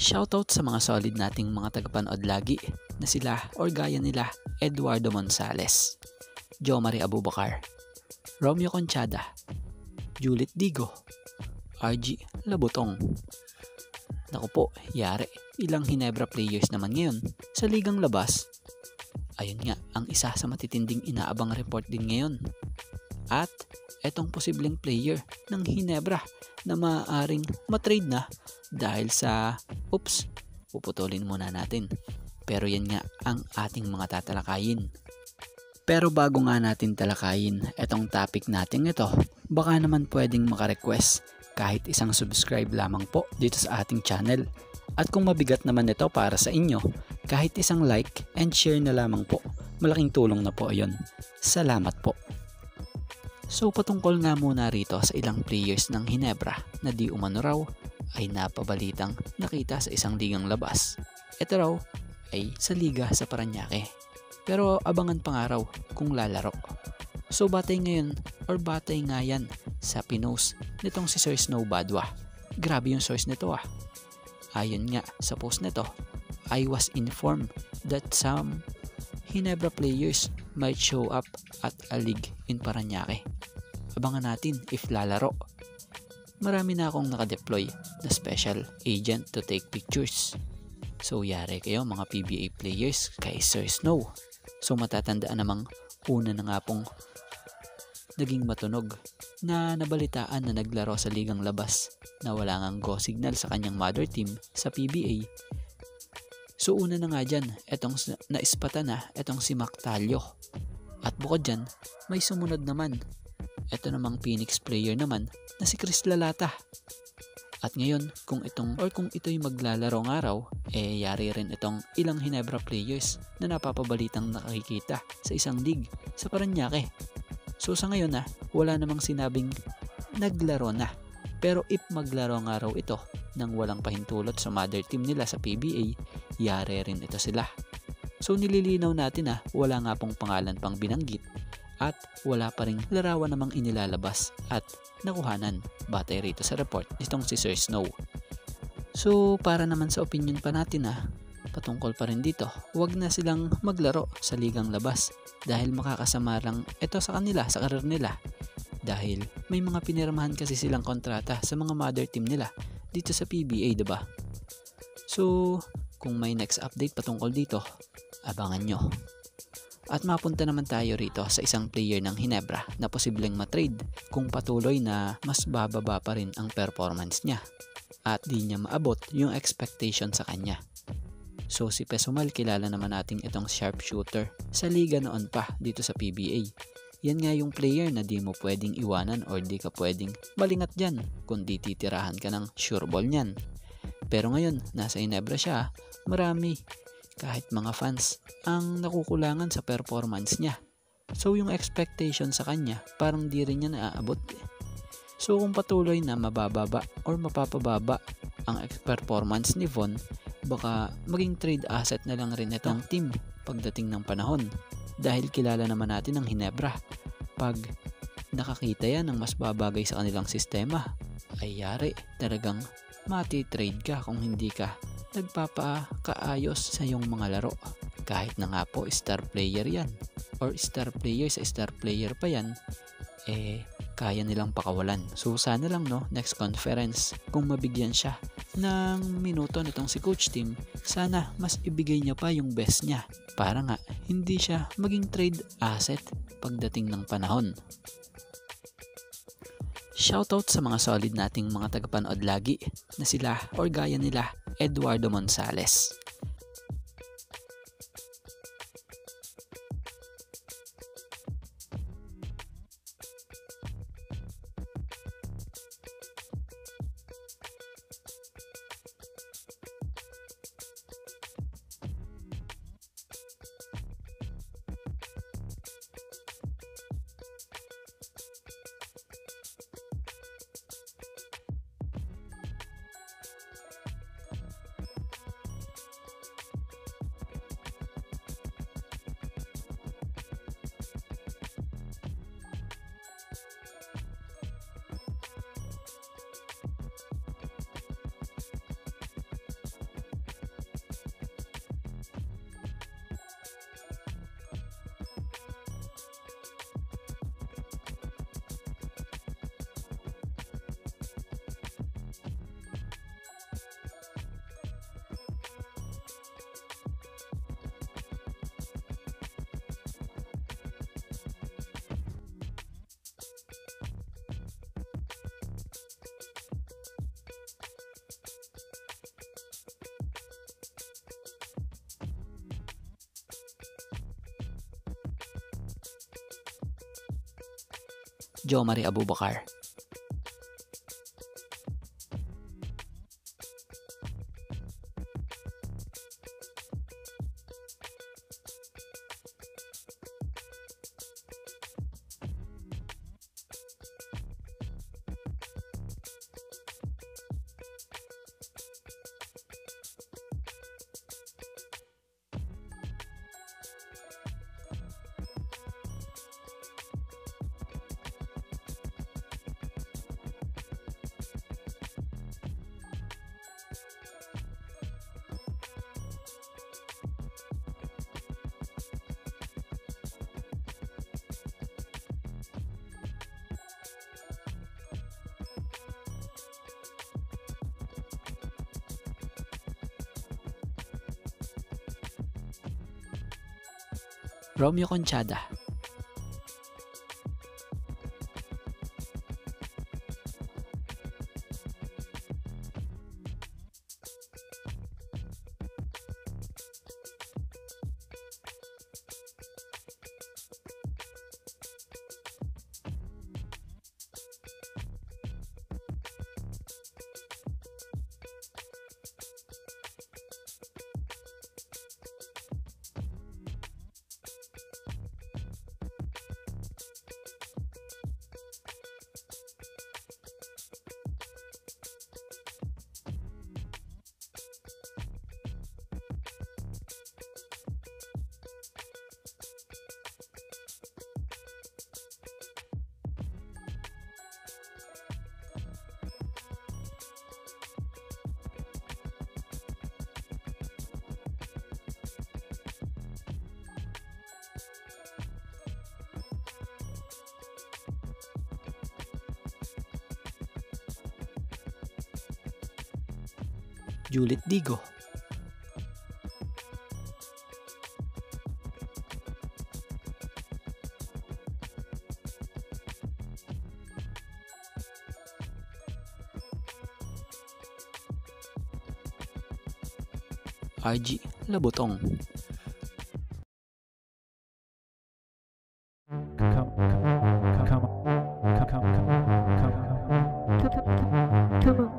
Shoutout sa mga solid nating mga tagapanood lagi na sila or gaya nila Eduardo Monsales, Jomari Abubakar, Romeo Conchada, Juliet Digo, RG Labutong. Naku po, yari, ilang Hinebra players naman ngayon sa ligang labas. Ayun nga, ang isa sa matitinding inaabang report din ngayon. At etong posibleng player ng Hinebra na maaaring matrade na dahil sa puputulin muna natin. Pero yan nga ang ating mga tatalakayin. Pero bago nga natin talakayin etong topic natin ito, baka naman pwedeng makarequest kahit isang subscribe lamang po dito sa ating channel. At kung mabigat naman ito para sa inyo, kahit isang like and share na lamang po. Malaking tulong na po yon. Salamat po. So patungkol nga muna rito sa ilang players ng Hinebra na di umano raw ay napabalitang nakita sa isang ligang labas. Ito raw ay sa liga sa Parañaque. Pero abangan pa nga raw kung lalaro. So batay nga yan sa pinost nitong si Sir Snow Badwa. Grabe yung source nito ah. Ayon nga sa post nito, I was informed that some Hinebra players might show up at a league in Parañaque. Abangan natin if lalaro. Marami na akong nakadeploy na special agent to take pictures. So yari kayo mga PBA players kay Sir Snow. So matatandaan namang una na nga pong naging matunog na nabalitaan na naglaro sa ligang labas na wala ngang go signal sa kanyang mother team sa PBA. So una na nga dyan, etong naispata na etong si Mactalio. At bukod dyan, may sumunod naman. Ito namang Phoenix player naman na si Chris Lalata. At ngayon, kung ito'y maglalaro nga raw, yari rin itong ilang Hinebra players na napapabalitang nakikita sa isang league sa Parañaque. So sa ngayon wala namang sinabing naglaro na. Pero if maglaro nga raw ito nang walang pahintulot sa mother team nila sa PBA, yari rin ito sila. So nililinaw natin wala nga pong pangalan pang binanggit at wala pa ring larawan namang inilalabas at nakuhanan batay rito sa report nitong si Sir Snow. So para naman sa opinion pa natin patungkol pa rin dito, huwag na silang maglaro sa ligang labas dahil makakasama lang ito sa kanila, sa karir nila. Dahil may mga pinirmahan kasi silang kontrata sa mga mother team nila dito sa PBA, diba? So kung may next update patungkol dito, abangan nyo. At mapunta naman tayo rito sa isang player ng Hinebra na posibleng matrade kung patuloy na mas bababa pa rin ang performance niya at di niya maabot yung expectation sa kanya. So si Pesumal, kilala naman natin itong sharpshooter sa liga noon pa dito sa PBA. Yan nga yung player na di mo pwedeng iwanan or di ka pwedeng malingat dyan kundi titirahan ka ng sure ball niyan. Pero ngayon, nasa Hinebra siya, marami kahit mga fans ang nakukulangan sa performance niya. So yung expectation sa kanya parang di rin niya naaabot. So kung patuloy na mabababa or mapapababa ang performance ni Von, baka maging trade asset na lang rin itong team pagdating ng panahon. Dahil kilala naman natin ang Hinebra. Pag nakakita yan ng mas babagay sa kanilang sistema, ay yari talagang mati-trade ka kung hindi ka nagpapakaayos sa iyong mga laro. Kahit na nga po star player yan or star player sa star player pa yan, kaya nilang pakawalan. So sana lang next conference kung mabigyan siya ng minuto nitong si Coach Tim, sana mas ibigay niya pa yung best niya para nga hindi siya maging trade asset pagdating ng panahon. Shoutout sa mga solid nating mga tagapanood lagi na sila or gaya nila Eduardo Monsales. Jomari Abubakar. Romeo Conchada. Juliet Digo. RG Labutong. Come on.